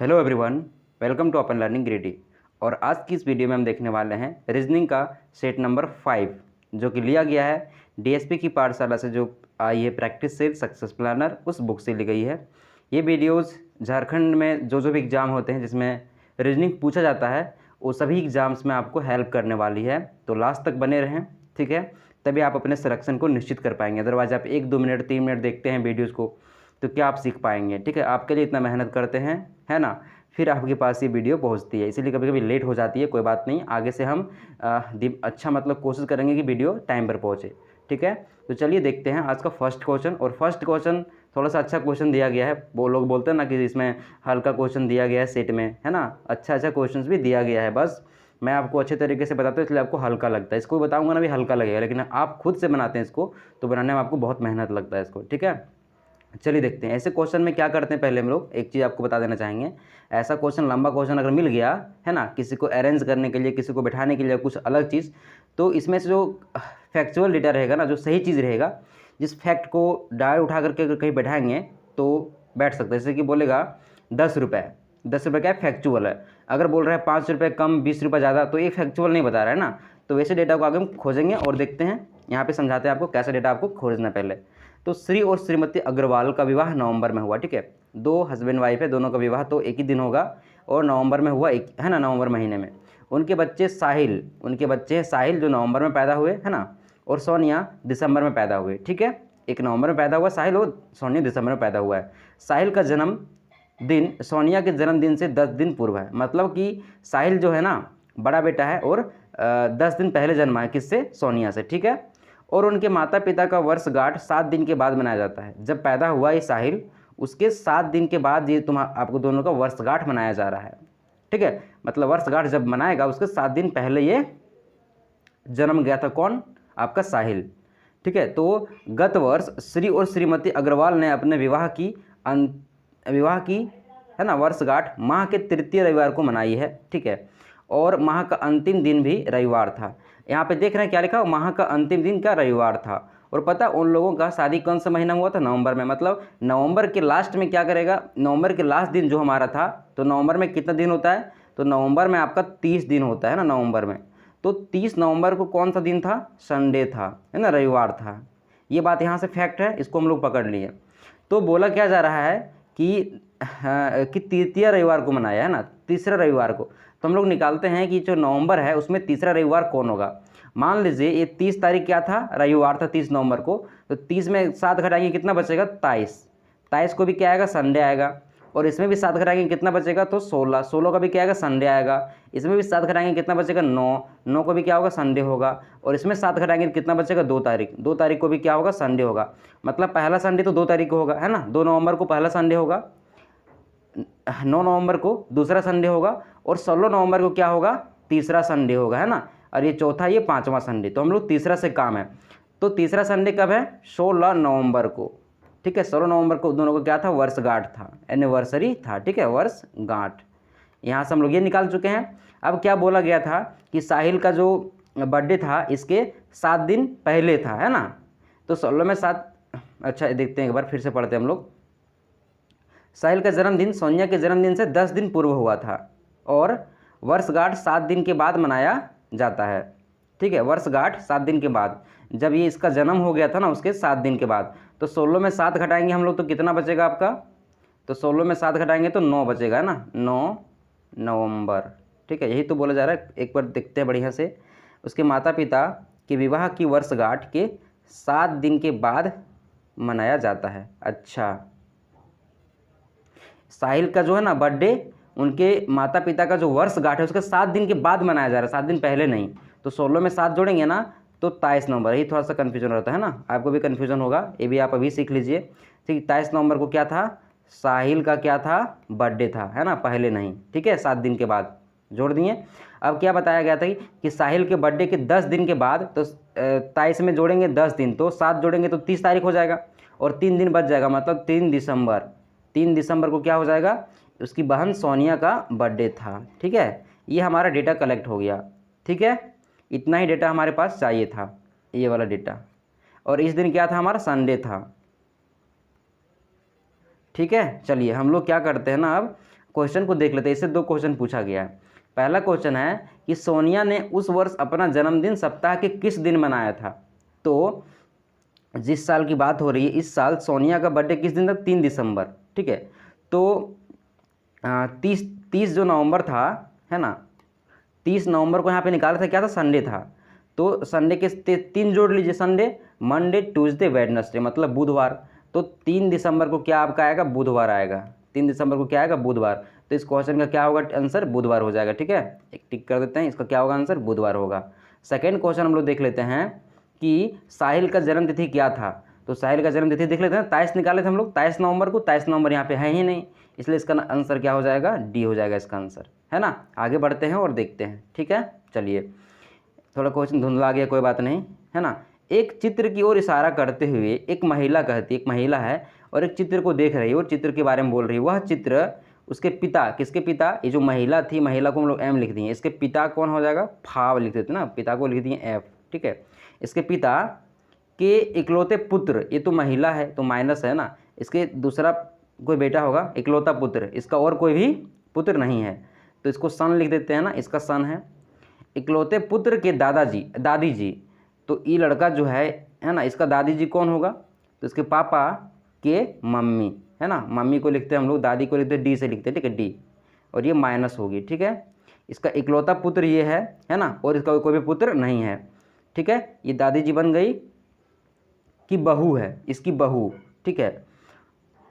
Hello everyone, welcome to open learning Grady. और आज की इस वीडियो में हम देखने वाले हैं रीजनिंग का सेट नंबर 5 जो कि लिया गया है डीएसपी की पाठशाला से, जो आई है प्रैक्टिस सेट सक्सेस प्लानर, उस बुक से ली गई है। ये वीडियोस झारखंड में जो भी एग्ज़ाम होते हैं जिसमें रीजनिंग पूछा जाता है वो सभी एग्ज़ाम्स में आपको हेल्प करने वाली है, तो लास्ट तक बने रहें, ठीक है। तभी आप अपने सिलेक्शन को निश्चित कर पाएंगे। अदरवाइज आप 1-2 मिनट 3 मिनट देखते हैं वीडियोज़ को तो क्या आप सीख पाएंगे, ठीक है। आपके लिए इतना मेहनत करते हैं, है ना, फिर आपके पास ये वीडियो पहुंचती है, इसीलिए कभी कभी लेट हो जाती है, कोई बात नहीं। आगे से हम अच्छा मतलब कोशिश करेंगे कि वीडियो टाइम पर पहुंचे, ठीक है। तो चलिए देखते हैं आज का फर्स्ट क्वेश्चन। और फर्स्ट क्वेश्चन थोड़ा सा अच्छा क्वेश्चन दिया गया है। वो लोग बोलते हैं ना कि इसमें हल्का क्वेश्चन दिया गया है सेट में, है ना, अच्छा क्वेश्चन भी दिया गया है। बस मैं आपको अच्छे तरीके से बताता हूँ इसलिए आपको हल्का लगता है। इसको बताऊँगा ना भी हल्का लगेगा, लेकिन आप खुद से बनाते हैं इसको तो बनाने में आपको बहुत मेहनत लगता है इसको, ठीक है। चलिए देखते हैं ऐसे क्वेश्चन में क्या करते हैं। पहले हम लोग एक चीज़ आपको बता देना चाहेंगे, ऐसा क्वेश्चन लंबा क्वेश्चन अगर मिल गया है ना, किसी को अरेंज करने के लिए, किसी को बैठाने के लिए कुछ अलग चीज़, तो इसमें से जो फैक्चुअल डेटा रहेगा ना, जो सही चीज़ रहेगा, जिस फैक्ट को डायरेक्ट उठा करके अगर कहीं बैठाएंगे तो बैठ सकते हैं। जैसे कि बोलेगा 10 रुपये, 10 रुपये क्या फैक्चुअल है। अगर बोल रहा है 5 रुपये कम 20 रुपये ज़्यादा, तो ये फैक्चुअल नहीं बता रहा है ना। तो वैसे डेटा को आगे हम खोजेंगे और देखते हैं, यहाँ पे समझाते हैं आपको कैसा डेटा आपको खोजना है पहले। तो श्री और श्रीमती अग्रवाल का विवाह नवंबर में हुआ, ठीक है। दो हस्बैंड वाइफ है, दोनों का विवाह तो एक ही दिन होगा और नवंबर में हुआ, एक है ना, नवंबर महीने में। उनके बच्चे साहिल जो नवंबर में पैदा हुए, है ना, और सोनिया दिसंबर में पैदा हुए, ठीक है। एक नवंबर में पैदा हुआ साहिल और सोनिया दिसंबर में पैदा हुआ है। साहिल का जन्म दिन सोनिया के जन्मदिन से 10 दिन पूर्व है। मतलब कि साहिल जो है ना बड़ा बेटा है और 10 दिन पहले जन्मा है, किससे, सोनिया से, ठीक है। और उनके माता पिता का वर्षगांठ 7 दिन के बाद मनाया जाता है। जब पैदा हुआ ये साहिल, उसके 7 दिन के बाद ये आपको दोनों का वर्षगांठ मनाया जा रहा है, ठीक है। मतलब वर्षगांठ जब मनाएगा उसके 7 दिन पहले ये जन्म गया था, कौन, आपका साहिल, ठीक है। तो गत वर्ष श्री और श्रीमती अग्रवाल ने अपने विवाह की है ना वर्षगांठ माह के तृतीय रविवार को मनाई है, ठीक है। और माह का अंतिम दिन भी रविवार था। यहाँ पे देख रहे हैं क्या लिखा, माह का अंतिम दिन क्या रविवार था। और पता उन लोगों का शादी कौन सा महीना हुआ था, नवंबर में। मतलब नवंबर के लास्ट में क्या करेगा, नवंबर के लास्ट दिन जो हमारा था, तो नवंबर में कितना दिन होता है, तो नवंबर में आपका 30 दिन होता है ना नवंबर में। तो 30 नवंबर को कौन सा दिन था, संडे था, है ना, रविवार था। ये बात यहाँ से फैक्ट है, इसको हम लोग पकड़ लिए। तो बोला क्या जा रहा है कि तृतीय रविवार को मनाया है ना, तीसरा रविवार को। तो हम लोग निकालते हैं कि जो नवंबर है उसमें तीसरा रविवार कौन होगा। मान लीजिए ये 30 तारीख क्या था, रविवार था 30 नवंबर को। तो 30 में 7 घटाएंगे कितना बचेगा, 23। 23 को भी क्या आएगा, संडे आएगा। और इसमें भी 7 घटाएंगे कितना बचेगा, तो 16। 16 का भी क्या आएगा, संडे आएगा। इसमें भी 7 घटाएंगे कितना बचेगा, 9। 9 को भी क्या होगा, संडे होगा। और इसमें 7 घटाएंगे कितना बचेगा, 2 तारीख। 2 तारीख को भी क्या होगा, संडे होगा। मतलब पहला संडे तो 2 तारीख को होगा, है ना, 2 नवंबर को पहला संडे होगा, 9 नवंबर को दूसरा संडे होगा, और 16 नवंबर को क्या होगा, तीसरा संडे होगा, है ना। और ये चौथा, ये 5वां संडे। तो हम लोग तीसरा से काम है। तो तीसरा संडे कब है, 16 नवंबर को, ठीक है। 16 नवंबर को दोनों को क्या था, वर्षगांठ था, एनिवर्सरी था, ठीक है, वर्षगांठ। यहाँ से हम लोग ये निकाल चुके हैं। अब क्या बोला गया था कि साहिल का जो बर्थडे था इसके 7 दिन पहले था, है ना। तो 16 में 7, अच्छा देखते हैं एक बार, फिर से पढ़ते हैं हम लोग। साहिल का जन्मदिन सोनिया के जन्मदिन से 10 दिन पूर्व हुआ था और वर्षगांठ 7 दिन के बाद मनाया जाता है, ठीक है। वर्षगांठ 7 दिन के बाद, जब ये इसका जन्म हो गया था ना उसके 7 दिन के बाद। तो 16 में 7 घटाएंगे हम लोग तो कितना बचेगा आपका, तो 16 में 7 घटाएंगे तो 9 बचेगा, है ना, 9 नवंबर, ठीक है। यही तो बोला जा रहा है। एक बार देखते हैं बढ़िया से। उसके माता पिता के विवाह की वर्षगांठ के 7 दिन के बाद मनाया जाता है। अच्छा, साहिल का जो है ना बर्थडे, उनके माता पिता का जो वर्षगांठ है उसके 7 दिन के बाद मनाया जा रहा है, 7 दिन पहले नहीं। तो 16 में 7 जोड़ेंगे ना तो 23 नवंबर। यही थोड़ा सा कन्फ्यूजन रहता है ना, आपको भी कन्फ्यूजन होगा, ये भी आप अभी सीख लीजिए, ठीक। 23 नवंबर को क्या था, साहिल का क्या था, बर्थडे था, है ना, पहले नहीं, ठीक है, 7 दिन के बाद जोड़ दिए। अब क्या बताया गया था कि साहिल के बर्थडे के 10 दिन के बाद, तो 23 में जोड़ेंगे 10 दिन, तो 7 जोड़ेंगे तो 30 तारीख हो जाएगा, और 3 दिन बच जाएगा, मतलब 3 दिसंबर। 3 दिसंबर को क्या हो जाएगा, उसकी बहन सोनिया का बर्थडे था, ठीक है। ये हमारा डेटा कलेक्ट हो गया, ठीक है। इतना ही डेटा हमारे पास चाहिए था, ये वाला डेटा। और इस दिन क्या था, हमारा संडे था, ठीक है। चलिए हम लोग क्या करते हैं ना, अब क्वेश्चन को देख लेते हैं, इससे 2 क्वेश्चन पूछा गया है। पहला क्वेश्चन है कि सोनिया ने उस वर्ष अपना जन्मदिन सप्ताह के किस दिन मनाया था। तो जिस साल की बात हो रही है, इस साल सोनिया का बर्थडे किस दिन था, 3 दिसंबर, ठीक है। तो 30 जो नवंबर था, है ना, 30 नवंबर को यहाँ पे निकाला था, क्या था, संडे था। तो संडे के 3 जोड़ लीजिए, संडे, मंडे, ट्यूसडे, वेडनेसडे, मतलब बुधवार। तो 3 दिसंबर को क्या आपका आएगा, बुधवार आएगा। 3 दिसंबर को क्या आएगा, बुधवार। तो इस क्वेश्चन का क्या होगा आंसर, बुधवार हो जाएगा, ठीक है। एक टिक कर देते हैं, इसका क्या होगा आंसर, बुधवार होगा। सेकेंड क्वेश्चन हम लोग देख लेते हैं कि साहिल का जन्म तिथि क्या था। तो साहिल का जन्म तिथि देख लेते हैं, 23 निकाले थे हम लोग, 23 नवंबर को। 23 नवंबर यहाँ पे है ही नहीं, इसलिए इसका आंसर क्या हो जाएगा, डी हो जाएगा इसका आंसर, है ना। आगे बढ़ते हैं और देखते हैं, ठीक है। चलिए, थोड़ा क्वेश्चन धुंधला गया, कोई बात नहीं, है ना। एक चित्र की ओर इशारा करते हुए एक महिला कहती, एक महिला है और एक चित्र को देख रही है और चित्र के बारे में बोल रही है। वह चित्र उसके पिता, किसके पिता, ये जो महिला थी, महिला को हम लोग एम लिख दिए, इसके पिता कौन हो जाएगा, फाव लिख देते ना, पिता को लिख दिए एफ, ठीक है। इसके पिता के इकलौते पुत्र, ये तो महिला है तो माइनस है ना, इसके दूसरा कोई बेटा होगा, इकलौता पुत्र, इसका और कोई भी पुत्र नहीं है, तो इसको सन लिख देते हैं ना, इसका सन है। इकलौते पुत्र के दादाजी, दादी जी, तो ये लड़का जो है ना, इसका दादी जी कौन होगा, तो इसके पापा के मम्मी, है ना, मम्मी को लिखते हैं हम लोग, दादी को लिखते हैं डी से लिखते हैं, ठीक है, डी, और ये माइनस होगी, ठीक है। इसका इकलौता पुत्र ये है ना, और इसका कोई भी पुत्र नहीं है, ठीक है। ये दादी जी बन गई कि बहू है, इसकी बहू, ठीक है।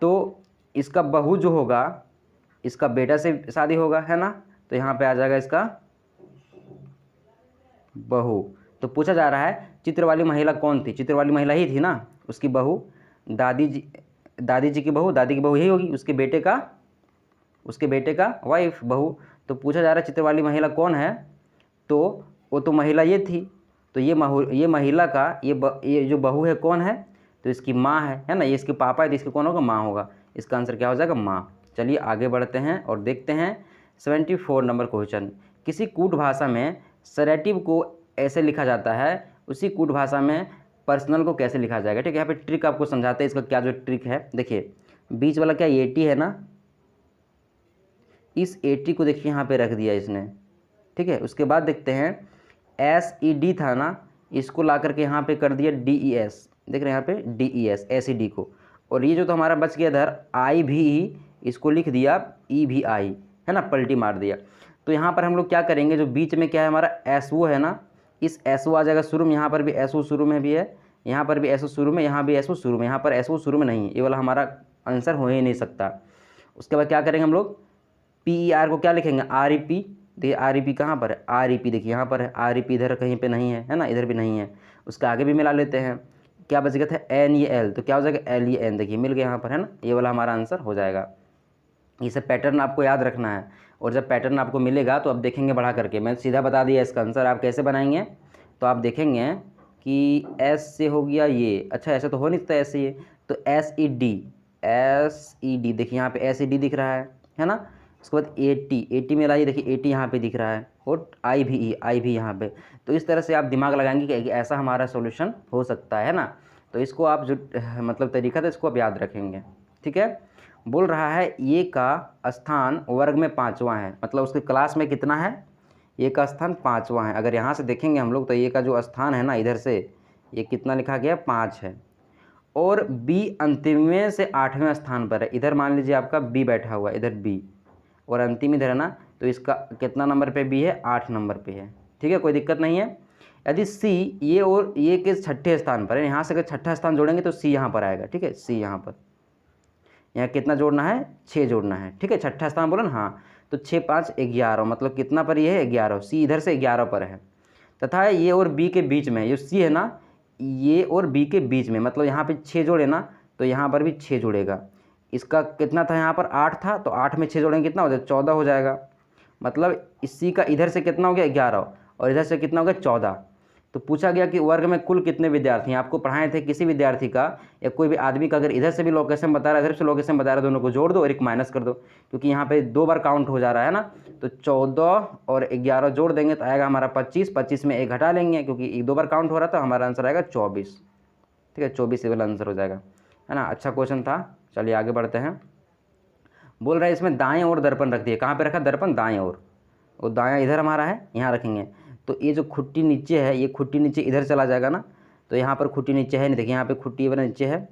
तो इसका बहू जो होगा, इसका बेटा से शादी होगा, है ना, तो यहाँ पे आ जाएगा इसका बहू। तो पूछा जा रहा है चित्र वाली महिला कौन थी, चित्र वाली महिला ही थी ना, उसकी बहू, दादी जी की बहू, दादी की बहू यही होगी, उसके बेटे का वाइफ, बहू। तो पूछा जा रहा है चित्र वाली महिला कौन है, तो वो तो महिला ये थी, तो ये महिला का ये जो बहू है कौन है, तो इसकी माँ है ना, ये इसके पापा है, तो इसके कौन होगा, माँ होगा। इसका आंसर क्या हो जाएगा, माँ। चलिए आगे बढ़ते हैं और देखते हैं 74 नंबर क्वेश्चन। किसी कूट भाषा में सरेटिव को ऐसे लिखा जाता है, उसी कूट भाषा में पर्सनल को कैसे लिखा जाएगा, ठीक है। यहाँ पे ट्रिक आपको समझाते हैं, इसका क्या जो ट्रिक है, देखिए बीच वाला क्या एटी है ना, इस एटी को देखिए यहाँ पे रख दिया इसने, ठीक है। उसके बाद देखते हैं SED था ना, इसको ला करके यहाँ पे कर दिया DES, देख रहे हैं यहाँ पे DES, SED को, और ये जो तो हमारा बच गया इधर IVE, इसको लिख दिया EVI, है ना, पलटी मार दिया। तो यहाँ पर हम लोग क्या करेंगे, जो बीच में क्या है हमारा SO है ना, इस SO आ जाएगा शुरू में, यहाँ पर भी SO शुरू में भी है, यहाँ पर भी SO शुरू में, यहाँ भी SO शुरू में, यहाँ पर SO शुरू में नहीं है, ये वाला हमारा आंसर हो ही नहीं सकता। उसके बाद क्या करेंगे हम लोग, PER को क्या लिखेंगे, REP, देखिए REP कहाँ पर है, REP देखिए यहाँ पर है, REP इधर कहीं पे नहीं है, है ना, इधर भी नहीं है। उसके आगे भी मिला लेते हैं, क्या बच गया था, NEL, तो क्या हो जाएगा LEN, देखिए मिल गया यहाँ पर, है ना, ये वाला हमारा आंसर हो जाएगा। ये सब पैटर्न आपको याद रखना है, और जब पैटर्न आपको मिलेगा तो अब देखेंगे बढ़ा करके, मैं सीधा बता दिया इसका आंसर आप कैसे बनाएंगे। तो आप देखेंगे कि S से हो गया ये, अच्छा ऐसे तो हो नहीं सकता ऐसे, ये तो SED देखिए यहाँ पे SED दिख रहा है ना। उसके बाद 80 में लाइए, देखिए 80 यहाँ पे दिख रहा है, और I भी यहाँ पे। तो इस तरह से आप दिमाग लगाएंगे कि ऐसा हमारा सॉल्यूशन हो सकता है ना। तो इसको आप जो मतलब तरीका था, इसको आप याद रखेंगे, ठीक है। बोल रहा है ये का स्थान वर्ग में 5वां है, मतलब उसके क्लास में कितना है, ये का स्थान 5वां है। अगर यहाँ से देखेंगे हम लोग तो ये का जो स्थान है ना, इधर से ये कितना लिखा गया, 5 है, और B अंतिमवें से 8वें स्थान पर है। इधर मान लीजिए आपका B बैठा हुआ है, इधर B, और अंतिम इधर है ना, तो इसका कितना नंबर पे B है, 8 नंबर पे है, ठीक है, कोई दिक्कत नहीं है। यदि C ये और ये के 6ठे स्थान पर है, यहाँ से अगर 6ठा स्थान जोड़ेंगे तो C यहाँ पर आएगा, ठीक है, C यहाँ पर, यहाँ कितना जोड़ना है, 6 जोड़ना है, ठीक है, 6ठा स्थान बोला ना, हाँ, तो 6 5 11, मतलब कितना पर ये है, 11, C इधर से 11 पर है। तथा ये और B के बीच में, ये C है ना, ये और B के बीच में, मतलब यहाँ पे 6 जोड़े ना, तो यहाँ पर भी 6 जुड़ेगा। इसका कितना था, यहाँ पर 8 था, तो 8 में 6 जोड़ेंगे कितना हो जाएगा, 14 हो जाएगा। मतलब इसी का इधर से कितना हो गया, 11, और इधर से कितना हो गया, 14। तो पूछा गया कि वर्ग में कुल कितने विद्यार्थी हैं। आपको पढ़ाए थे किसी विद्यार्थी का या कोई भी आदमी का अगर इधर से भी लोकेशन बता रहा है, इधर से लोकेशन बता रहा है, दोनों को जोड़ दो और एक माइनस कर दो, क्योंकि यहाँ पे 2 बार काउंट हो जा रहा है ना। तो 14 और 11 जोड़ देंगे तो आएगा हमारा 25, 25 में 1 घटा लेंगे क्योंकि 2 बार काउंट हो रहा था, तो हमारा आंसर आएगा 24, ठीक है, 24 वाला आंसर हो जाएगा, है ना। अच्छा क्वेश्चन था, चलिए आगे बढ़ते हैं। बोल रहा है इसमें दाएं ओर दर्पण रख दिए। कहाँ पे रखा दर्पण? दाएं ओर। और दायां इधर हमारा है, यहाँ रखेंगे। तो ये जो खुट्टी नीचे है, ये खुट्टी नीचे इधर चला जाएगा ना, तो यहाँ पर खुट्टी नीचे है नहीं, देखिए यहाँ पे खुट्टी वाला नीचे है,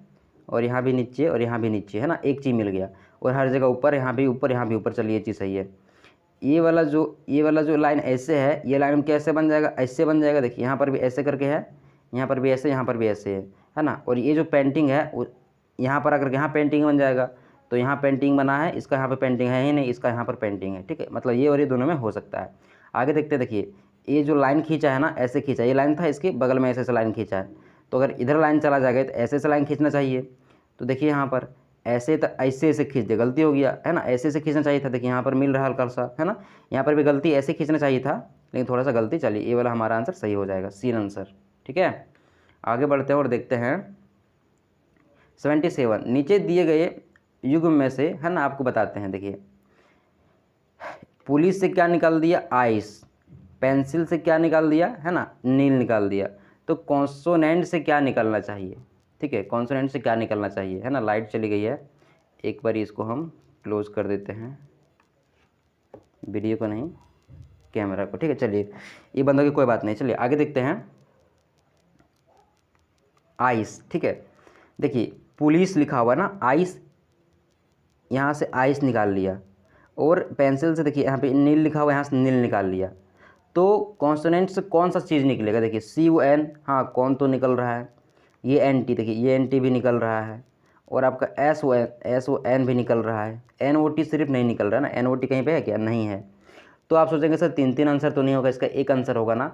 और यहाँ भी नीचे और यहाँ भी नीचे है ना, एक चीज़ मिल गया। और हर जगह ऊपर, यहाँ भी ऊपर, यहाँ भी ऊपर। चलिए ये चीज़ सही है। ये वाला जो लाइन ऐसे है, ये लाइन कैसे बन जाएगा? ऐसे बन जाएगा। देखिए यहाँ पर भी ऐसे करके है, यहाँ पर भी ऐसे, यहाँ पर भी ऐसे है ना। और ये जो पेंटिंग है वो यहाँ पर आकर के यहाँ पेंटिंग बन जाएगा। तो यहाँ पेंटिंग बना है, इसका यहाँ पर पेंटिंग है ही नहीं, इसका यहाँ पर पेंटिंग है। ठीक है, मतलब ये और ये दोनों में हो सकता है। आगे देखते हैं। देखिए ये जो लाइन खींचा है ना, ऐसे खींचा, ये लाइन था, इसके बगल में ऐसे ऐसे लाइन खींचा है। तो अगर इधर लाइन चला जाएगा तो ऐसे ऐसे लाइन खींचना चाहिए। तो देखिए यहाँ पर ऐसे तो ऐसे ऐसे खींच दे, गलती हो गया है ना, ऐसे ऐसे खींचना चाहिए था। देखिए यहाँ पर मिल रहा है हल्का सा, है ना। यहाँ पर भी गलती, ऐसे खींचना चाहिए था, लेकिन थोड़ा सा गलती। चलिए ये वाला हमारा आंसर सही हो जाएगा, सी आंसर। ठीक है, आगे बढ़ते हैं और देखते हैं 77। नीचे दिए गए युग्म में से, है ना, आपको बताते हैं। देखिए पुलिस से क्या निकाल दिया? आइस। पेंसिल से क्या निकाल दिया? है ना, नील निकाल दिया। तो कॉन्सोनेंट से क्या निकलना चाहिए? ठीक है, कॉन्सोनेंट से क्या निकलना चाहिए, है ना। लाइट चली गई है, एक बार इसको हम क्लोज कर देते हैं, वीडियो को नहीं, कैमरा को। ठीक है, चलिए ये बंद हो गई, कोई बात नहीं। चलिए आगे देखते हैं। आइस, ठीक है। देखिए पुलिस लिखा हुआ ना, आइस, यहाँ से आइस निकाल लिया। और पेंसिल से देखिए यहाँ पे नील लिखा हुआ है, यहाँ से नील निकाल लिया। तो कॉन्सोनेंट से कौन सा चीज़ निकलेगा? देखिए CUN, हाँ कौन तो निकल रहा है। ये NT, देखिए ये NT भी निकल रहा है। और आपका SON भी निकल रहा है। NOT सिर्फ नहीं निकल रहा है ना, NOT कहीं पे है क्या? नहीं है। तो आप सोचेंगे सर 3 आंसर तो नहीं होगा, इसका एक आंसर होगा ना।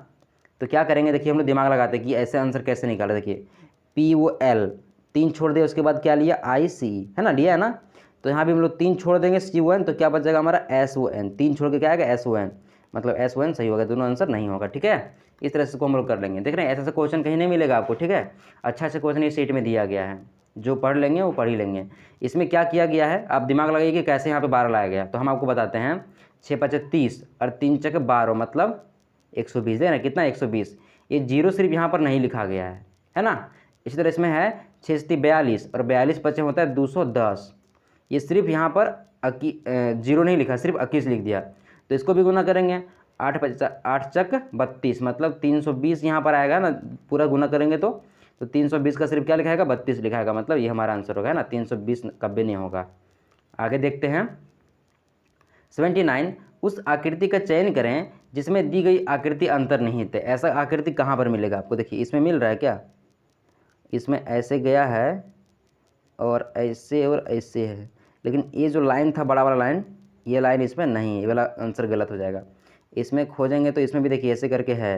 तो क्या करेंगे? देखिए हम लोग दिमाग लगाते हैं कि ऐसे आंसर कैसे निकाले। देखिए POL 3 छोड़ दिया, उसके बाद क्या लिया? IC, है ना, लिया है ना। तो यहाँ भी हम लोग 3 छोड़ देंगे CON, तो क्या बच जाएगा हमारा? SON। 3 छोड़ के क्या आएगा? SON, मतलब SON सही होगा, दोनों आंसर नहीं होगा। ठीक है, इस तरह से को हम लोग कर लेंगे। देख रहे हैं, ऐसा क्वेश्चन कहीं नहीं मिलेगा आपको। ठीक है, अच्छा अच्छा क्वेश्चन इस सीट में दिया गया है, जो पढ़ लेंगे वो पढ़ ही लेंगे। इसमें क्या किया गया है, आप दिमाग लगाइए कि कैसे यहाँ पे 12 लाया गया। तो हम आपको बताते हैं। 6 5 30 और 3 चक 12, मतलब 120 है ना। कितना? 120। ये जीरो सिर्फ यहाँ पर नहीं लिखा गया है ना। इसी तरह इसमें है 6 6 42 और 42 बचे होता है 210। ये सिर्फ यहाँ पर जीरो नहीं लिखा, सिर्फ 21 लिख दिया। तो इसको भी गुना करेंगे। 8 चक 32, मतलब 320 यहाँ पर आएगा ना, पूरा गुना करेंगे तो 320 का सिर्फ क्या लिखाएगा? 32 लिखाएगा, मतलब ये हमारा आंसर होगा, है ना। 320 कभी नहीं होगा। आगे देखते हैं 79। उस आकृति का चयन करें जिसमें दी गई आकृति अंतर्निहित है। ऐसा आकृति कहाँ पर मिलेगा आपको? देखिए इसमें मिल रहा है क्या? इसमें ऐसे गया है और ऐसे है, लेकिन ये जो लाइन था, बड़ा वाला लाइन, ये लाइन इसमें नहीं है, ये वाला आंसर गलत हो जाएगा। इसमें खोजेंगे तो इसमें भी देखिए ऐसे करके है,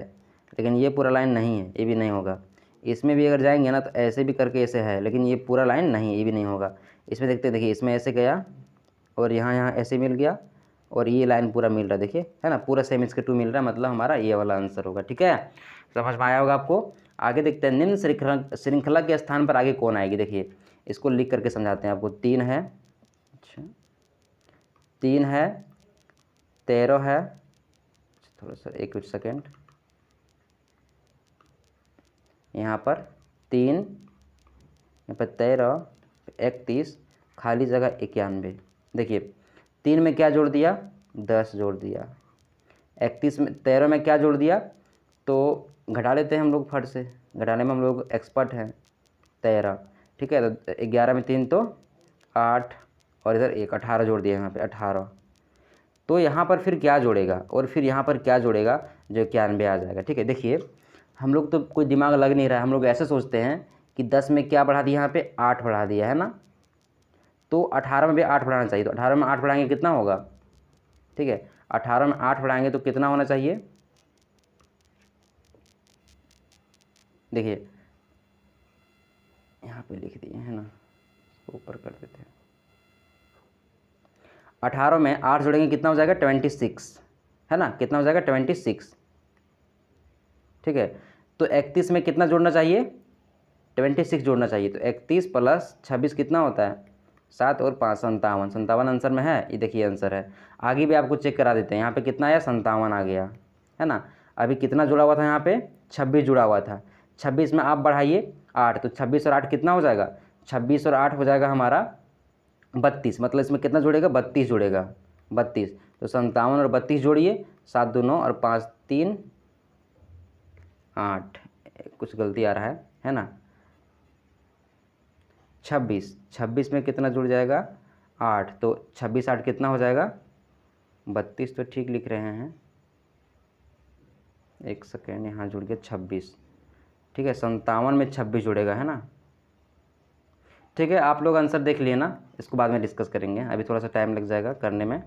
लेकिन ये पूरा लाइन नहीं है, ये भी नहीं होगा। इसमें भी अगर जाएंगे ना तो ऐसे भी करके ऐसे है, लेकिन ये पूरा लाइन नहीं है, ये भी नहीं होगा। इसमें देखते देखिए, इसमें ऐसे गया और यहाँ ऐसे मिल गया, और ये लाइन पूरा मिल रहा है, देखिए, है ना, पूरा सेम इसके 2 मिल रहा है, मतलब हमारा ये वाला आंसर होगा। ठीक है, समझ में आया होगा आपको। आगे देखते हैं। निम्न श्रृंखला के स्थान पर आगे कौन आएगी? देखिए इसको लिख करके समझाते हैं आपको। 3 है, अच्छा 3 है, 13 है, थोड़ा सा एक कुछ सेकेंड, यहाँ पर 3, यहाँ पर 13, 31, खाली जगह 91। देखिए 3 में क्या जोड़ दिया? 10 जोड़ दिया। 31 में, 13 में क्या जोड़ दिया? तो घटा लेते हैं हम लोग, फट से घटाने में हम लोग एक्सपर्ट हैं। 13, ठीक है। तो 11 में 3 तो 8, और इधर 1, 18 जोड़ दिया यहाँ पे, 18। तो यहाँ पर फिर क्या जोड़ेगा, और फिर यहाँ पर क्या जोड़ेगा? जो 91 आ जाएगा। ठीक है, देखिए हम लोग तो कोई दिमाग लग नहीं रहा है, हम लोग ऐसे सोचते हैं कि 10 में क्या बढ़ा दिया? यहाँ पे 8 बढ़ा दिया, है ना। तो 18 में भी 8 बढ़ाना चाहिए, तो 18 में 8 बढ़ाएंगे कितना होगा? ठीक है, 18 में 8 बढ़ाएंगे तो कितना होना चाहिए? देखिए यहाँ पे लिख दिए, है ना, ऊपर कर देते हैं। 18 में 8 जोड़ेंगे कितना हो जाएगा? 26, है ना। कितना हो जाएगा? 26। ठीक है, तो 31 में कितना जोड़ना चाहिए? 26 जोड़ना चाहिए। तो 31 + 26 कितना होता है? 7 और 5 57। 57 आंसर में है, ये देखिए आंसर है। आगे भी आपको चेक करा देते हैं। यहाँ पे कितना आया? 57 आ गया, है ना। अभी कितना जुड़ा हुआ था? यहाँ पे 26 जुड़ा हुआ था। 26 में आप बढ़ाइए 8, तो 26 और 8 कितना हो जाएगा? 26 और 8 हो जाएगा हमारा 32, मतलब इसमें कितना जुड़ेगा, 32 जुड़ेगा, 32। तो 57 और 32 जोड़िए, 7 2 9 और 5 3 8, कुछ गलती आ रहा है ना। 26, 26 में कितना जुड़ जाएगा, 8, तो 26 8 कितना हो जाएगा, 32 तो ठीक लिख रहे हैं, एक सेकेंड, यहाँ जुड़ गया 26, ठीक है। 57 में 26 जुड़ेगा, है ना। ठीक है, आप लोग आंसर देख लिए ना, इसको बाद में डिस्कस करेंगे, अभी थोड़ा सा टाइम लग जाएगा करने में।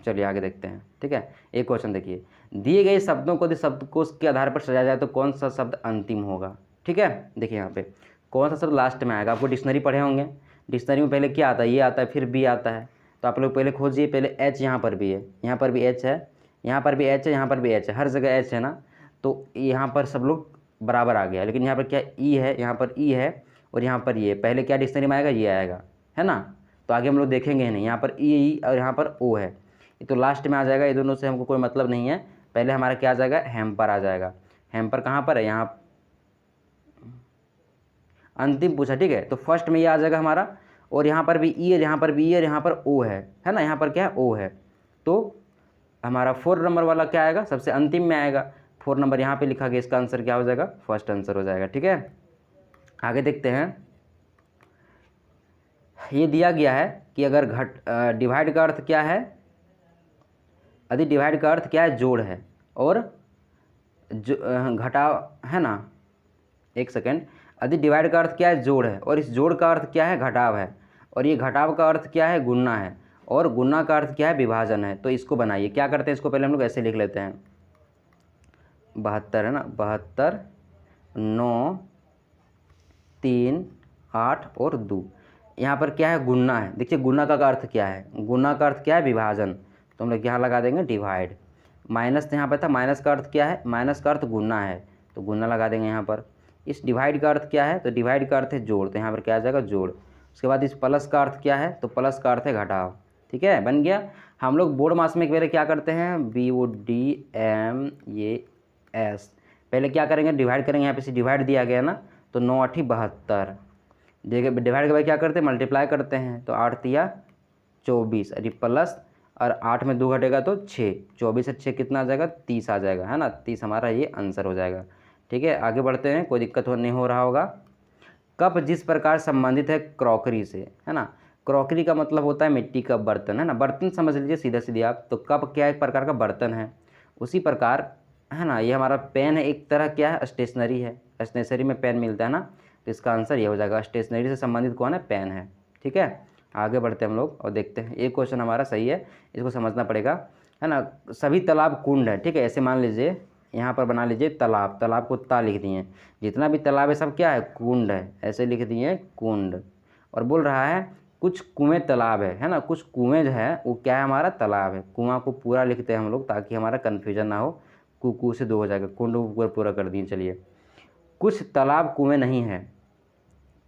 चलिए आगे देखते हैं, ठीक है। एक क्वेश्चन देखिए, दिए गए शब्दों को यदि शब्दकोश के आधार पर सजाया जाए तो कौन सा शब्द अंतिम होगा, ठीक है। देखिए यहाँ पे कौन सा शब्द लास्ट में आएगा, आपको डिक्शनरी पढ़े होंगे, डिक्शनरी में पहले क्या आता है, ये आता है, फिर बी आता है, तो आप लोग पहले खोजिए, पहले एच यहाँ पर भी है, यहाँ पर भी एच है, यहाँ पर भी एच है, यहाँ पर भी एच है, हर जगह एच है ना, तो यहाँ पर सब लोग बराबर आ गया। लेकिन यहाँ पर क्या ई है, यहाँ पर ई है और यहाँ पर ये, पहले क्या डिक्शनरी में आएगा, ये आएगा, है ना। तो आगे हम लोग देखेंगे ही नहीं, यहाँ पर ई और यहाँ पर ओ है, ये तो लास्ट में आ जाएगा, ये दोनों से हमको कोई मतलब नहीं है। पहले हमारा क्या आ जाएगा, हेम्पर आ जाएगा। हेम्पर कहाँ पर है, यहाँ अंतिम पूछा, ठीक है। तो फर्स्ट में ये आ जाएगा हमारा, और यहाँ पर भी ई है, यहाँ पर भी ई है, यहाँ पर ओ है ना, यहाँ पर क्या है, ओ है। तो हमारा 4 नंबर वाला क्या आएगा, सबसे अंतिम में आएगा, 4 नंबर यहाँ पे लिखा गया, इसका आंसर क्या हो जाएगा, फर्स्ट आंसर हो जाएगा, ठीक है। आगे देखते हैं, ये दिया गया है कि अगर डिवाइड का अर्थ क्या है, यदि डिवाइड का अर्थ क्या है, जोड़ है, और जो घटाव है ना, एक सेकेंड, यदि डिवाइड का अर्थ क्या है, जोड़ है, और इस जोड़ का अर्थ क्या है, घटाव है, और ये घटाव का अर्थ क्या है, गुणा है, और गुणा का अर्थ क्या है, विभाजन है। तो इसको बनाइए, क्या करते हैं, इसको पहले हम लोग ऐसे लिख लेते हैं, 72 है ना, 72 9 3 8 और 2, यहाँ पर क्या है, गुणा है। देखिए गुणा का अर्थ क्या है, गुणा का अर्थ क्या है, विभाजन, तो हम लोग यहाँ लगा देंगे डिवाइड। माइनस यहाँ पर था, माइनस का अर्थ क्या है, माइनस का अर्थ गुणा है, तो गुणा लगा देंगे यहाँ पर। इस डिवाइड का अर्थ क्या है, तो डिवाइड का अर्थ है जोड़, तो यहाँ पर क्या आ जाएगा, जोड़। उसके बाद इस प्लस का अर्थ क्या है, तो प्लस का अर्थ है घटाव, ठीक है, बन गया। हम लोग बोर्ड मास में पहले क्या करते हैं, BODMAS, पहले क्या करेंगे, डिवाइड करेंगे, यहाँ पे से डिवाइड दिया गया ना, तो 9 8 72, देखिए डिवाइड के बाद क्या करते हैं, मल्टीप्लाई करते हैं, तो 8 तिया 24, अरे प्लस, और 8 में 2 घटेगा तो 6, 24 से 6 कितना आ जाएगा, 30 आ जाएगा, है ना। 30 हमारा ये आंसर हो जाएगा, ठीक है। आगे बढ़ते हैं, कोई दिक्कत नहीं हो रहा होगा। कप जिस प्रकार संबंधित है क्रॉकरी से, है ना, क्रॉकरी का मतलब होता है मिट्टी का बर्तन, है ना, बर्तन समझ लीजिए सीधा सीधी आप, तो कप क्या एक प्रकार का बर्तन है, उसी प्रकार, है ना, ये हमारा पेन है, एक तरह क्या है, स्टेशनरी है, स्टेशनरी में पेन मिलता है ना, तो इसका आंसर ये हो जाएगा, स्टेशनरी से संबंधित कौन है, पेन है, ठीक है। आगे बढ़ते हैं हम लोग और देखते हैं, एक क्वेश्चन हमारा सही है, इसको समझना पड़ेगा, है ना। सभी तालाब कुंड है, ठीक है, ऐसे मान लीजिए, यहाँ पर बना लीजिए तालाब, तालाब को ता लिख दिए, जितना भी तालाब है सब क्या है, कुंड है, ऐसे लिख दिए कुंड। और बोल रहा है कुछ कुएँ तालाब है ना, कुछ कुएँ जो है वो क्या है, हमारा तालाब है। कुआं को पूरा लिखते हैं हम लोग ताकि हमारा कन्फ्यूजन ना हो, कु से 2 हो जाएगा, कुंड को पूरा कर दिए। चलिए, कुछ तालाब कुएँ नहीं है,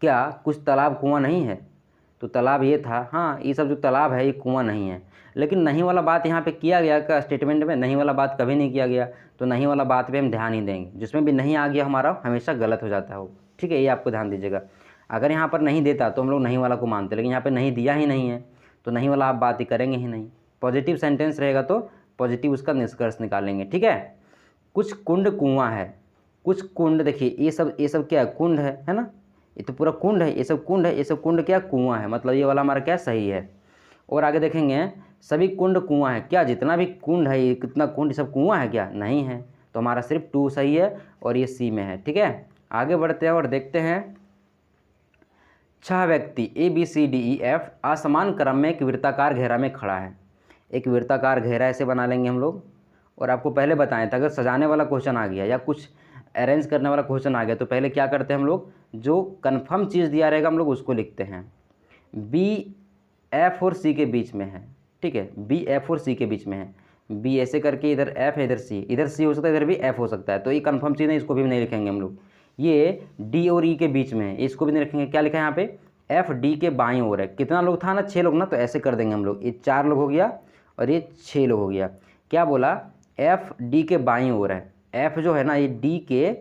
क्या कुछ तालाब कुआं नहीं है, तो तालाब ये था, हाँ ये सब जो तालाब है ये कुआं नहीं है। लेकिन नहीं वाला बात यहाँ पे किया गया का स्टेटमेंट में, नहीं वाला बात कभी नहीं किया गया, तो नहीं वाला बात पे हम ध्यान ही देंगे, जिसमें भी नहीं आ गया हमारा हमेशा गलत हो जाता है, ठीक है, ये आपको ध्यान दीजिएगा। अगर यहाँ पर नहीं देता तो हम लोग नहीं वाला को मानते, लेकिन यहाँ पर नहीं दिया ही नहीं है, तो नहीं वाला आप बात ही करेंगे ही नहीं। पॉजिटिव सेंटेंस रहेगा तो पॉजिटिव उसका निष्कर्ष निकालेंगे, ठीक है। कुछ कुंड कुआं है, कुछ कुंड, देखिए ये सब क्या है, कुंड है ना, ये तो पूरा कुंड है, ये सब कुंड है, ये सब कुंड क्या, कुआं है, मतलब ये वाला हमारा क्या सही है। और आगे देखेंगे, सभी कुंड कुआं है, क्या जितना भी कुंड है, ये कितना कुंड, सब कुआं है क्या, नहीं है, तो हमारा सिर्फ 2 सही है और ये सी में है, ठीक है। आगे बढ़ते हैं और देखते हैं, 6 व्यक्ति ABCDEF असमान क्रम में एक वृत्ताकार घेरा में खड़ा है। एक वृत्ताकार घेरा ऐसे बना लेंगे हम लोग, और आपको पहले बताया था अगर सजाने वाला क्वेश्चन आ गया या कुछ अरेंज करने वाला क्वेश्चन आ गया तो पहले क्या करते हैं हम लोग, जो कन्फर्म चीज़ दिया रहेगा हम लोग उसको लिखते हैं। B F और C के बीच में है, ठीक है, B F और C के बीच में है, B ऐसे करके इधर F है, इधर C हो सकता है, इधर भी F हो सकता है, तो ये कन्फर्म चीज़ है, इसको भी नहीं लिखेंगे हम लोग। ये D और E के बीच में है, इसको भी नहीं रखेंगे, क्या लिखा है यहाँ पे, F D के बाईं ओर है। कितना लोग था ना, 6 लोग ना, तो ऐसे कर देंगे हम लोग, ये 4 लोग हो गया और ये 6 लोग हो गया। क्या बोला, F D के बाईं ओर है, F जो है ना ये D के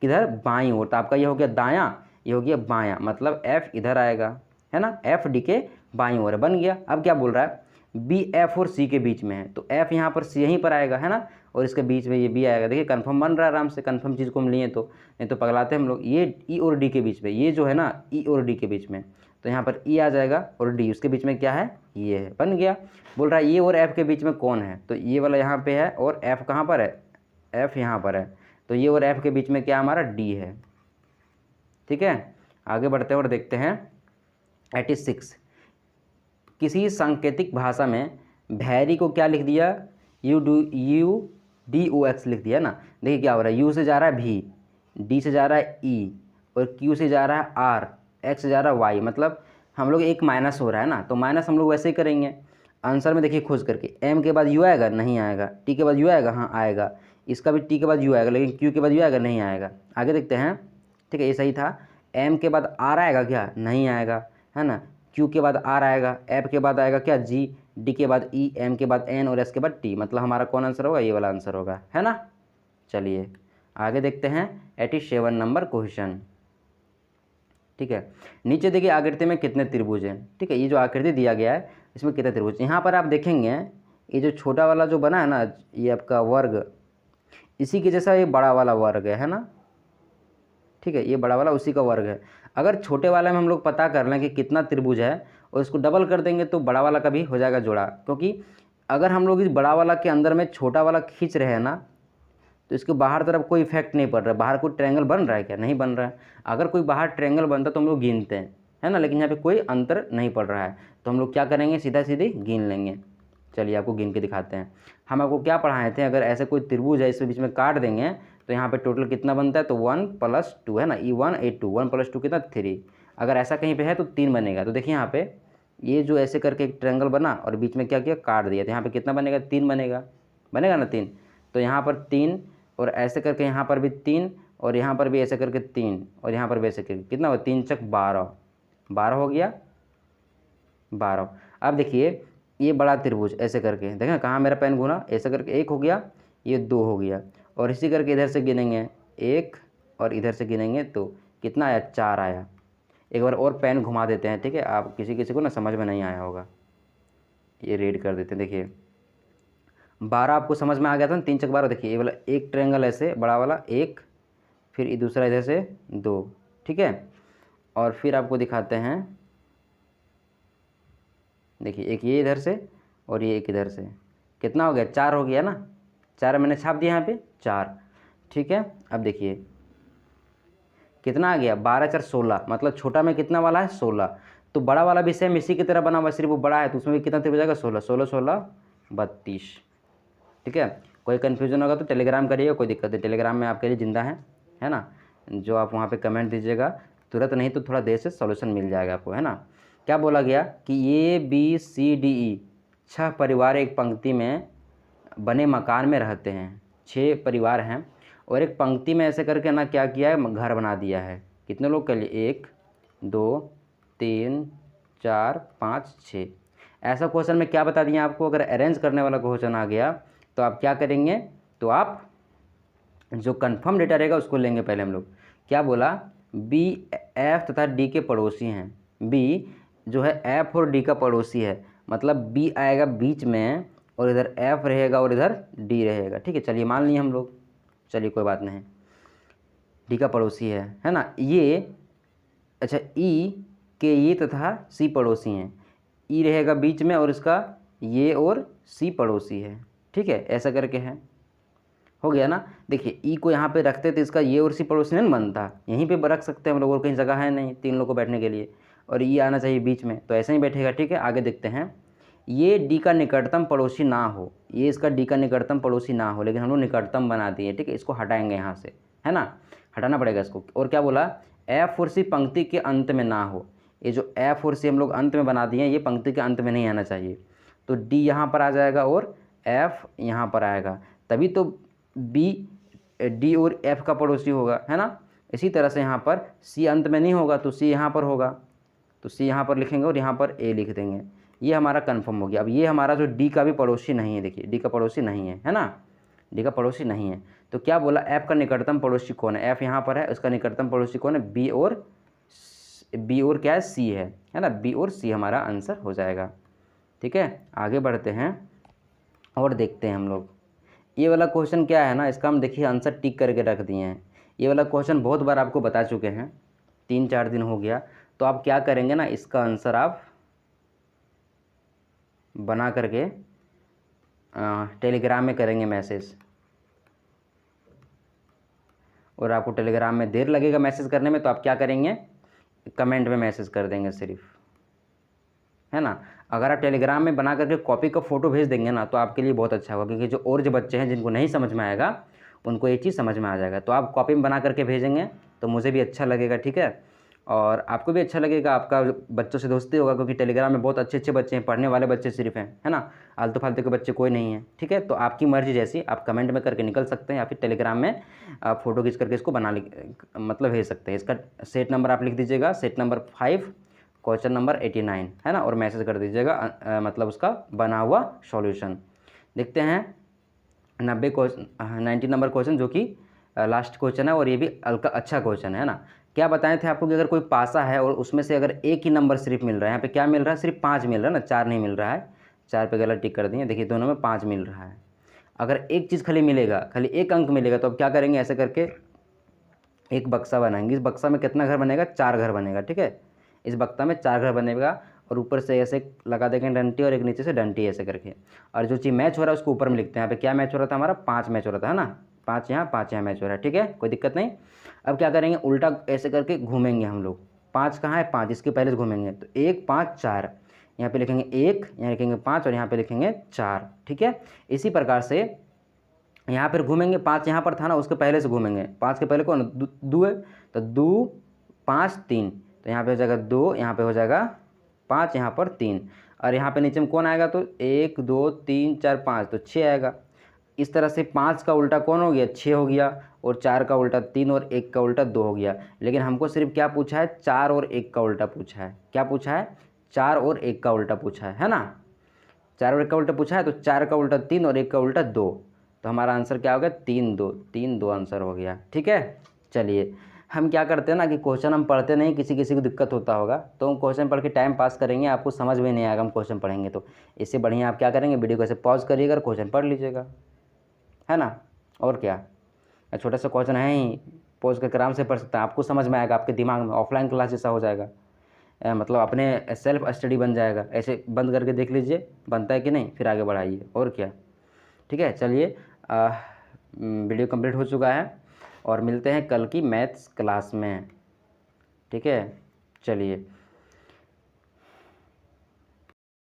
किधर, बाईं ओर, तो आपका ये हो गया दायां, ये हो गया बायां, मतलब F इधर आएगा, है ना, एफ डी के बाईं ओर है, बन गया। अब क्या बोल रहा है, बी एफ और सी के बीच में है, तो एफ यहाँ पर सी यहीं पर आएगा, है ना, और इसके बीच में ये बी आएगा। देखिए कन्फर्म बन रहा है आराम से, कन्फर्म चीज़ को हम लिए तो, नहीं तो पगलाते हम लोग। ये ई और डी के बीच में, ये जो है ना ई और डी के बीच में, तो यहाँ पर ई आ जाएगा और डी, उसके बीच में क्या है, ये है, बन गया। बोल रहा है ये और एफ के बीच में कौन है, तो ये वाला यहाँ पे है और एफ कहाँ पर है, एफ यहाँ पर है, तो ये और एफ के बीच में क्या हमारा डी है। ठीक है, आगे बढ़ते हैं और देखते हैं 86। किसी सांकेतिक भाषा में भैरी को क्या लिख दिया, यू डी ओ एक्स लिख दिया ना। देखिए क्या हो रहा है, यू से जा रहा है भी, डी से जा रहा है ई, और क्यू से जा रहा है आर, एक्स से जा रहा है वाई, मतलब हम लोग एक माइनस हो रहा है ना, तो माइनस हम लोग वैसे ही करेंगे। आंसर में देखिए खोज करके, एम के बाद यू आएगा, नहीं आएगा, टी के बाद यू आएगा, हाँ आएगा, इसका भी टी के बाद यू आएगा, लेकिन क्यू के बाद यू आएगा, नहीं आएगा। आगे देखते हैं, ठीक है, ये सही था। एम के बाद आर आएगा क्या, नहीं आएगा, है ना। क्यू के बाद आर आएगा, एफ के बाद आएगा क्या जी, डी के बाद ई, एम के बाद एन और एस के बाद टी, मतलब हमारा कौन आंसर होगा, ये वाला आंसर होगा, है ना। चलिए आगे देखते हैं 87 नंबर क्वेश्चन। ठीक है, नीचे देखिए आकृति में कितने त्रिभुज हैं। ठीक है, ये जो आकृति दिया गया है इसमें कितने त्रिभुज, यहाँ पर आप देखेंगे ये जो छोटा वाला जो बना है ना, ये आपका वर्ग, इसी के जैसा ये बड़ा वाला वर्ग है ना। ठीक है, ये बड़ा वाला उसी का वर्ग है। अगर छोटे वाले में हम लोग पता कर लें कि कितना त्रिभुज है और इसको डबल कर देंगे तो बड़ा वाला का भी हो जाएगा जोड़ा, क्योंकि अगर हम लोग इस बड़ा वाला के अंदर में छोटा वाला खींच रहे हैं ना, तो इसके बाहर तरफ कोई इफेक्ट नहीं पड़ रहा है। बाहर कोई ट्रायंगल बन रहा है क्या, नहीं बन रहा है। अगर कोई बाहर ट्रायंगल बनता तो हम लोग गिनते हैं, है ना, लेकिन यहाँ पे कोई अंतर नहीं पड़ रहा है, तो हम लोग क्या करेंगे, सीधा सीधे गिन लेंगे। चलिए आपको गिन के दिखाते हैं। हम आपको क्या पढ़ाए थे, अगर ऐसे कोई त्रिभुज है इसके बीच में काट देंगे तो यहाँ पे टोटल कितना बनता है, तो 1 + 2 है ना, E1 A2, 1 + 2 कितना 3। अगर ऐसा कहीं पे है तो 3 बनेगा। तो देखिए यहाँ पे ये जो ऐसे करके एक ट्रायंगल बना और बीच में क्या किया, काट दिया, तो यहाँ पे कितना बनेगा, 3 बनेगा, बनेगा ना 3। तो यहाँ पर 3 और ऐसे करके यहाँ पर भी 3 और यहाँ पर भी ऐसे करके 3 और यहाँ पर भी ऐसे करके कितना हुआ, 3 × 6 = 12 हो गया, 12। अब देखिए ये बड़ा त्रिभुज ऐसे करके देखें, कहाँ मेरा पेन घूमा, ऐसे करके 1 हो गया, ये 2 हो गया, और इसी करके इधर से गिनेंगे 1 और इधर से गिनेंगे तो कितना आया, 4 आया। एक बार और पेन घुमा देते हैं, ठीक है, आप किसी को ना समझ में नहीं आया होगा, ये रेड कर देते हैं। देखिए 12 आपको समझ में आ गया था ना, 3 × 12। देखिए ये वाला एक ट्रायंगल ऐसे बड़ा वाला 1, फिर ये दूसरा इधर से 2, ठीक है, और फिर आपको दिखाते हैं, देखिए एक ये इधर से और ये एक इधर से, कितना हो गया, 4 हो गया ना, 4 मैंने छाप दिया यहाँ पे 4। ठीक है, अब देखिए कितना आ गया, 12 × 4 = 16, मतलब छोटा में कितना वाला है, 16। तो बड़ा वाला भी सेम इसी की तरह बना हुआ, सिर्फ वो बड़ा है तो उसमें भी कितना त्रिभुज आएगा, 16, 16, 16, 32। ठीक है, कोई कन्फ्यूजन होगा तो टेलीग्राम करिएगा, कोई दिक्कत नहीं, टेलीग्राम में आपके लिए ज़िंदा है ना, जो आप वहाँ पे कमेंट दीजिएगा, तुरंत नहीं तो थोड़ा देर से सॉल्यूशन मिल जाएगा आपको, है ना। क्या बोला गया कि ABCDE 6 परिवार एक पंक्ति में बने मकान में रहते हैं। 6 परिवार हैं और एक पंक्ति में ऐसे करके ना क्या किया है, घर बना दिया है। कितने लोग के लिए, 1 2 3 4 5 6। ऐसा क्वेश्चन में क्या बता दिया आपको, अगर अरेंज करने वाला क्वेश्चन आ गया तो आप क्या करेंगे, तो आप जो कंफर्म डेटा रहेगा उसको लेंगे। पहले हम लोग क्या बोला, बी एफ तथा डी के पड़ोसी हैं। बी जो है एफ और डी का पड़ोसी है, मतलब बी आएगा बीच में और इधर एफ रहेगा और इधर डी रहेगा। ठीक है, चलिए मान लिए हम लोग, चलिए कोई बात नहीं, डी का पड़ोसी है ना ये। अच्छा ई के ये तथा सी पड़ोसी हैं, ई रहेगा बीच में और इसका ये और सी पड़ोसी है। ठीक है, ऐसा करके है, हो गया ना। देखिए ई को यहाँ पे रखते तो इसका ये और सी पड़ोसी नहीं बनता, यहीं पे रख सकते हैं हम लोग, और कहीं जगह है नहीं 3 लोग को बैठने के लिए, और ये आना चाहिए बीच में, तो ऐसे ही बैठेगा। ठीक है, आगे देखते हैं, ये डी का निकटतम पड़ोसी ना हो, ये इसका डी का निकटतम पड़ोसी ना हो, लेकिन हम लोग निकटतम बना दिए। ठीक है, इसको हटाएंगे यहाँ से, है ना, हटाना पड़ेगा इसको। और क्या बोला, एफ और सी पंक्ति के अंत में ना हो। ये जो एफ और सी हम लोग अंत में बना दिए, ये पंक्ति के अंत में नहीं आना चाहिए, तो डी यहाँ पर आ जाएगा और एफ यहाँ पर आएगा, तभी तो बी डी और एफ का पड़ोसी होगा, है ना। इसी तरह से यहाँ पर सी अंत में नहीं होगा तो सी यहाँ पर होगा, तो सी यहाँ पर लिखेंगे और यहाँ पर ए लिख देंगे। ये हमारा कंफर्म हो गया। अब ये हमारा जो डी का भी पड़ोसी नहीं है, देखिए डी का पड़ोसी नहीं है ना, डी का पड़ोसी नहीं है। तो क्या बोला, एफ का निकटतम पड़ोसी कौन है, एफ यहाँ पर है, उसका निकटतम पड़ोसी कौन है, बी और बी और क्या है, सी है ना, बी और सी हमारा आंसर हो जाएगा। ठीक है, आगे बढ़ते हैं और देखते हैं हम लोग। ये वाला क्वेश्चन क्या है ना, इसका हम देखिए आंसर टिक करके रख दिए हैं। ये वाला क्वेश्चन बहुत बार आपको बता चुके हैं, 3-4 दिन हो गया। तो आप क्या करेंगे ना, इसका आंसर आप बना करके टेलीग्राम में करेंगे मैसेज, और आपको टेलीग्राम में देर लगेगा मैसेज करने में, तो आप क्या करेंगे, कमेंट में मैसेज कर देंगे सिर्फ, है ना। अगर आप टेलीग्राम में बना करके कॉपी का फ़ोटो भेज देंगे ना, तो आपके लिए बहुत अच्छा होगा, क्योंकि जो और जो बच्चे हैं जिनको नहीं समझ में आएगा उनको ये चीज़ समझ में आ जाएगा। तो आप कॉपी में बना करके भेजेंगे तो मुझे भी अच्छा लगेगा, ठीक है, और आपको भी अच्छा लगेगा, आपका बच्चों से दोस्ती होगा, क्योंकि टेलीग्राम में बहुत अच्छे अच्छे बच्चे हैं, पढ़ने वाले बच्चे सिर्फ हैं, है ना, आलतू फालतू के बच्चे कोई नहीं है। ठीक है, तो आपकी मर्ज़ी जैसी, आप कमेंट में करके निकल सकते हैं, या फिर टेलीग्राम में आप फ़ोटो खींच करके इसको मतलब भेज सकते हैं। इसका सेट नंबर आप लिख दीजिएगा, सेट नंबर 5 क्वेश्चन नंबर 89, है ना, और मैसेज कर दीजिएगा मतलब उसका बना हुआ सॉल्यूशन। देखते हैं 90 नंबर क्वेश्चन, जो कि लास्ट क्वेश्चन है, और ये भी हल्का अच्छा क्वेश्चन है ना। क्या बताए थे आपको कि अगर कोई पासा है और उसमें से अगर एक ही नंबर सिर्फ मिल रहा है, यहाँ पे क्या मिल रहा है, सिर्फ 5 मिल रहा है ना, 4 नहीं मिल रहा है, 4 पे गलत टिक कर दिए, देखिए दोनों में 5 मिल रहा है। अगर एक चीज़ खाली मिलेगा, खाली एक अंक मिलेगा, तो अब क्या करेंगे, ऐसे करके एक बक्सा बनाएंगे। इस बक्सा में कितना घर बनेगा, 4 घर बनेगा। ठीक है, इस बक्सा में 4 घर बनेगा, और ऊपर से ऐसे लगा देंगे डंटी, और एक नीचे से डंटी ऐसे करके, और जो चीज़ मैच हो रहा है उसको ऊपर में लिखते हैं। यहाँ पे क्या मैच हो रहा था हमारा, 5 मैच हो रहा था, है ना, 5 यहाँ 5 यहाँ मैच हो रहा है। ठीक है, कोई दिक्कत नहीं। अब क्या करेंगे, उल्टा ऐसे करके घूमेंगे हम लोग, 5 कहाँ है, 5 इसके पहले से घूमेंगे, तो 1 5 4, यहाँ पे लिखेंगे 1, यहाँ लिखेंगे 5, और यहाँ पे लिखेंगे 4। ठीक है, इसी प्रकार से यहाँ पर घूमेंगे, 5 यहाँ पर था ना, उसके पहले से घूमेंगे, 5 के पहले कौन, दो है, तो 2 5 3, तो यहाँ पे हो जाएगा 2, यहाँ पे हो जाएगा 5, यहाँ पर 3, और यहाँ पे नीचे में कौन आएगा, तो 1 2 3 4 5, तो 6 आएगा। इस तरह से 5 का उल्टा कौन हो गया, 6 हो गया, और 4 का उल्टा 3, और 1 का उल्टा 2 हो गया। लेकिन हमको सिर्फ क्या पूछा है, 4 और 1 का उल्टा पूछा है। क्या पूछा है, 4 और 1 का उल्टा पूछा है ना, 4 और 1 का उल्टा पूछा है, तो 4 का उल्टा 3 और 1 का उल्टा 2, तो हमारा आंसर क्या हो गया, 3 2, 3 2 आंसर हो गया। ठीक है, चलिए हम क्या करते हैं ना कि क्वेश्चन हम पढ़ते नहीं, किसी किसी को दिक्कत होता होगा, तो हम क्वेश्चन पढ़ के टाइम पास करेंगे, आपको समझ में नहीं आएगा हम क्वेश्चन पढ़ेंगे तो। इससे बढ़िया आप क्या करेंगे, वीडियो को ऐसे पॉज करिएगा और क्वेश्चन पढ़ लीजिएगा, है ना, और क्या, छोटा सा क्वेश्चन है ही, पॉज करके आराम से पढ़ सकते हैं, आपको समझ में आएगा, आपके दिमाग में ऑफलाइन क्लास जैसा हो जाएगा, मतलब अपने सेल्फ स्टडी बन जाएगा। ऐसे बंद करके देख लीजिए बनता है कि नहीं, फिर आगे बढ़ाइए, और क्या। ठीक है, चलिए वीडियो कंप्लीट हो चुका है, और मिलते हैं कल की मैथ्स क्लास में। ठीक है, चलिए।